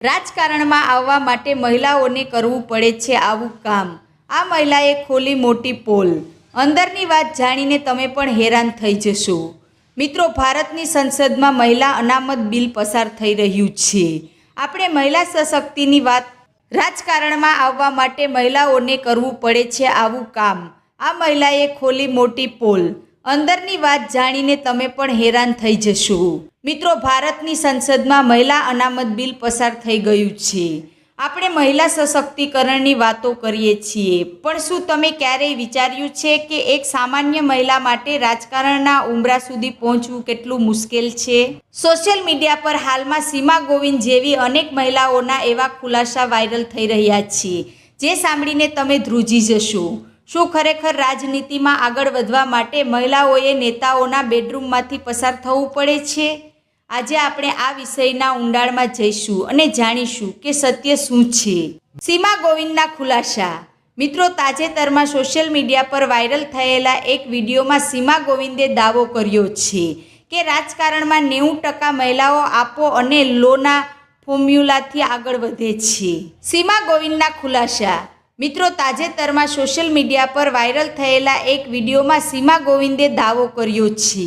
રાજકારણમાં આવવા માટે મહિલાઓને કરવું પડે છે આવું કામ. આ મહિલાએ ખોલી મોટી પોલ. અંદરની વાત જાણીને તમે પણ હેરાન થઈ જશો. મિત્રો, ભારતની સંસદમાં મહિલા અનામત બિલ પસાર થઈ રહ્યું છે. આપણે મહિલા સશક્તિની વાત. રાજકારણમાં આવવા માટે મહિલાઓને કરવું પડે છે આવું કામ. આ મહિલાએ ખોલી મોટી પોલ. અંદરની વાત જાણીને તમે પણ હેરાન થઈ જશો. મિત્રો, ભારતની સંસદમાં મહિલા અનામત બિલ પસાર થઈ ગયું છે. આપણે મહિલા સશક્તિકરણની વાતો કરીએ છીએ, પણ શું તમે ક્યારેય વિચાર્યું છે કે એક સામાન્ય મહિલા માટે રાજકારણના ઉંબરા સુધી પહોંચવું કેટલું મુશ્કેલ છે? સોશિયલ મીડિયા પર હાલમાં સીમા ગોવિંદ જેવી અનેક મહિલાઓના એવા ખુલાસા વાયરલ થઈ રહ્યા છે, જે સાંભળીને તમે ધ્રુજી જશો. શું ખરેખર રાજનીતિમાં આગળ વધવા માટે મહિલાઓએ નેતાઓના બેડરૂમમાંથી પસાર થવું પડે છે? આજે આપણે આ વિષયના ઊંડાણમાં જઈશું અને જાણીશું કે સત્ય શું છે. સીમા ગોવિંદના ખુલાસા. મિત્રો, તાજેતરમાં સોશિયલ મીડિયા પર વાયરલ થયેલા એક વિડીયોમાં સીમા ગોવિંદે દાવો કર્યો છે કે રાજકારણમાં 90% મહિલાઓ આપો અને લોના ફોર્મ્યુલાથી આગળ વધે છે. સીમા ગોવિંદના ખુલાસા. મિત્રો, તાજેતરમાં સોશિયલ મીડિયા પર વાયરલ થયેલા એક વિડીયોમાં સીમા ગોવિંદે દાવો કર્યો છે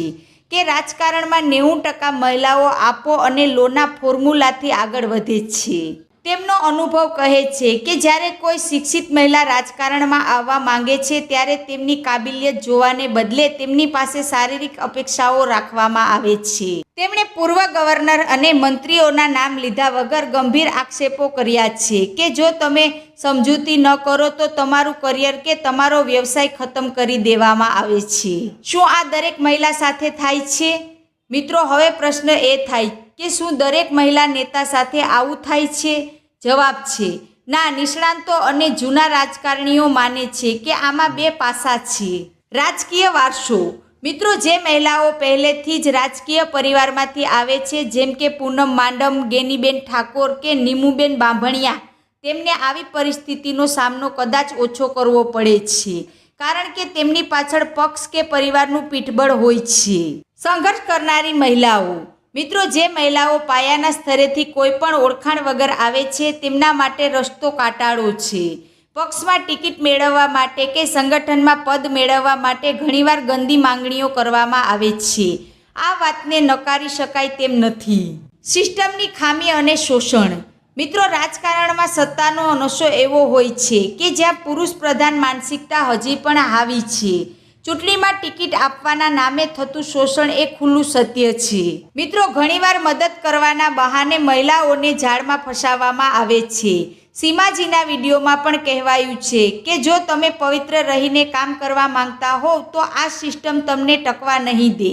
કે રાજકારણમાં 90% મહિલાઓ આપો અને લોના ફોર્મ્યુલાથી આગળ વધે છે. તેમનો અનુભવ કહે છે કે જ્યારે કોઈ શિક્ષિત મહિલા રાજકારણમાં આવવા માંગે છે ત્યારે તેમની કાબિલિયત જોવાને બદલે તેમની પાસે શારીરિક અપેક્ષાઓ રાખવામાં આવે છે. તેમણે પૂર્વ ગવર્નર અને મંત્રીઓના નામ લીધા વગર ગંભીર આક્ષેપો કર્યા છે કે જો તમે સમજૂતી ન કરો તો તમારું કરિયર કે તમારો વ્યવસાય ખતમ કરી દેવામાં આવે છે. શું આ દરેક મહિલા સાથે થાય છે? મિત્રો, હવે પ્રશ્ન એ થાય કે શું દરેક મહિલા નેતા સાથે આવું થાય છે? જવાબ છે ના. નિષ્ણાંતો અને જૂના રાજકારણીઓ માને છે કે આમાં બે પાસા છે. રાજકીય વારસો. મિત્રો, જે મહિલાઓ પહેલેથી જ રાજકીય પરિવારમાંથી આવે છે, જેમ કે પૂનમ માંડમ, ગેનીબેન ઠાકોર કે નીમુબેન બાંભણિયા, તેમને આવી પરિસ્થિતિનો સામનો કદાચ ઓછો કરવો પડે છે, કારણ કે તેમની પાછળ પક્ષ કે પરિવારનું પીઠબળ હોય છે. સંઘર્ષ કરનારી મહિલાઓ. મિત્રો, જે મહિલાઓ પાયાના સ્તરેથી કોઈ પણ ઓળખાણ વગર આવે છે, તેમના માટે રસ્તો કાટાળો છે. પક્ષમાં ટિકિટ મેળવવા માટે કે સંગઠનમાં પદ મેળવવા માટે ઘણીવાર ગંદી માંગણીઓ કરવામાં આવે છે. આ વાતને નકારી શકાય તેમ નથી. સિસ્ટમની ખામી અને શોષણ. મિત્રો, રાજકારણમાં સત્તાનો નશો એવો હોય છે કે જ્યાં પુરુષ પ્રધાન માનસિકતા હજી પણ હાવી છે. ચૂંટણીમાં ટિકિટ આપવાના નામે થતું શોષણ એ ખુલ્લું સત્ય છે. મિત્રો, ઘણીવાર મદદ કરવાના બહાને મહિલાઓને જાળમાં ફસાવવામાં આવે છે. સીમાજીના વિડીયોમાં પણ કહેવાયું છે કે જો તમે પવિત્ર રહીને કામ કરવા માંગતા હોવ તો આ સિસ્ટમ તમને ટકવા નહીં દે.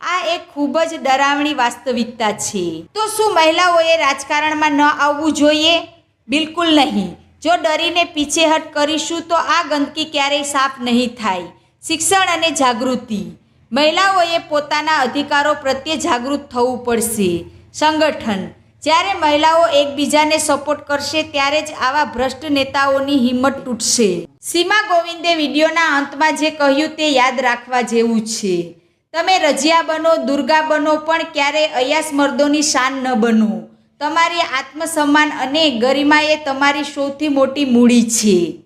આ એક ખૂબ જ ડરાવણી વાસ્તવિકતા છે. તો શું મહિલાઓએ રાજકારણમાં ન આવવું જોઈએ? બિલકુલ નહીં. જો ડરીને પીછેહટ કરીશું તો આ ગંદકી ક્યારેય સાફ નહીં થાય. શિક્ષણ અને જાગૃતિ. મહિલાઓએ પોતાના અધિકારો પ્રત્યે જાગૃત થવું પડશે. સંગઠન. જ્યારે મહિલાઓ એકબીજાને સપોર્ટ કરશે ત્યારે જ આવા ભ્રષ્ટ નેતાઓની હિંમત તૂટશે. સીમા ગોવિંદે વિડીયોના અંતમાં જે કહ્યું તે યાદ રાખવા જેવું છે. તમે રજિયા બનો, દુર્ગા બનો, પણ ક્યારેય અયાસ મર્દોની શાન ન બનો. તમારી આત્મસન્માન અને ગરિમા એ તમારી સૌથી મોટી મૂડી છે.